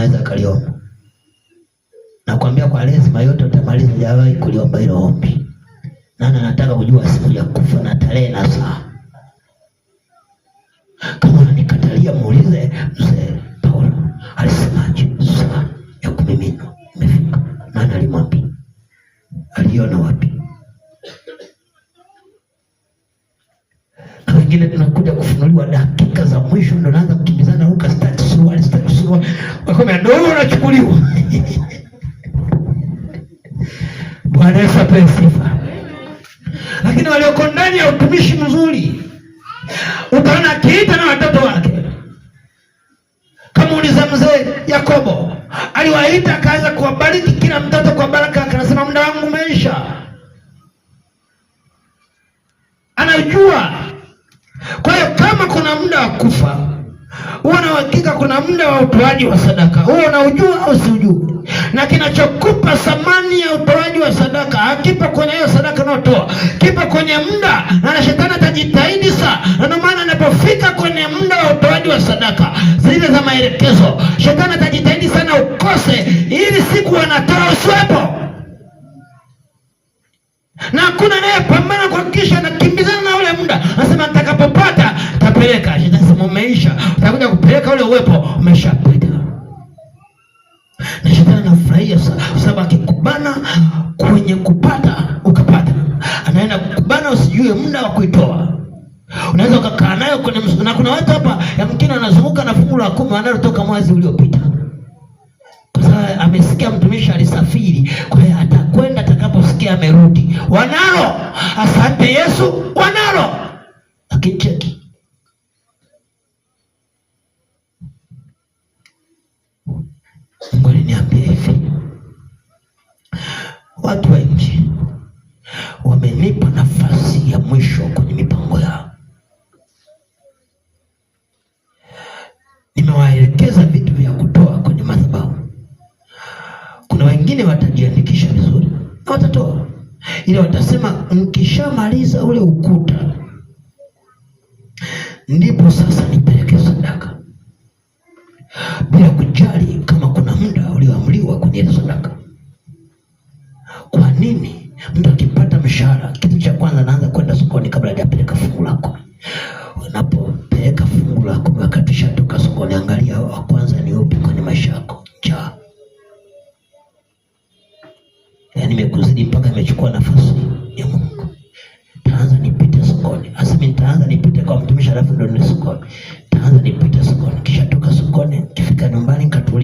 anaweza kaliomba. Nakwambia kwa lazima yote utamaliza, hujawahi kuliomba hilo ombi. Nani anataka kujua siku ya kufa na tarehe na saa? Kama unanikatalia muulize mzee Paulo alisemaje saa ya kumimina imefika. Nani alimwambia? Aliona wapi? Na wengine tunakuja kufunuliwa dakika za mwisho ndio naanza kukimbizana huko stati suruali. Wakomea ndio unachukuliwa. Bwana Yesu apewe sifa. Lakini walioko ndani ya utumishi mzuri, utaona akiita na watoto wake. Kama uliza mzee Yakobo, aliwaita akaanza kuwabariki kila mtoto kwa baraka, akasema muda wangu umeisha. Anajua. Kwa hiyo kama kuna muda wa kufa, huwa na hakika kuna muda wa utoaji wa sadaka. Huwa unaujua au siujui? Na kinachokupa thamani ya utoaji wa sadaka hakipo kwenye hiyo sadaka unayotoa, kipo kwenye muda. Na shetani atajitahidi sana. Na ndio maana anapofika kwenye muda wa utoaji wa sadaka zile za maelekezo, shetani atajitahidi sana ukose, ili siku wanatoa usiwepo. Na hakuna naye pambana kuhakikisha anakimbizana na ule muda. Anasema nitakapopata tapeleka. Shetani sema umeisha, utakuja kupeleka ule uwepo umeshapita. Na shetani anafurahia sana kwa sababu akikubana kwenye kupata ukapata, anaenda kukubana usijue muda wa kuitoa. Unaweza ukakaa nayo kwenye na kuna watu hapa yamkini wanazunguka na fungu la 10 wanalotoka mwezi uliopita. Kwa sababu amesikia mtumishi alisafiri, kwa hiyo atakwenda atakaposikia amerudi. Wanalo, asante Yesu, wanalo. Akicheki Mungu aliniambia hivi, watu wengi wamenipa nafasi ya mwisho kwenye mipango yao. Nimewaelekeza vitu vya kutoa kwenye madhabahu. Kuna wengine watajiandikisha vizuri na watatoa, ili watasema nikishamaliza ule ukuta ndipo sasa nipeleke sadaka, bila kujali kama kuna muda ulioamriwa kwenye ile sadaka. Kwa nini? Mtu akipata mshahara, kitu cha kwanza anaanza kwenda sokoni kabla hajapeleka fungu lako. Unapopeleka fungu lako wakati ushatoka sokoni, angalia wa kwanza ni upi kwenye maisha yako. Njaa. Yaani nimekuzidi mpaka imechukua nafasi ya Mungu. Taanza nipite sokoni. Asemi nitaanza nipite kwa mtumishi alafu ndio ni sokoni.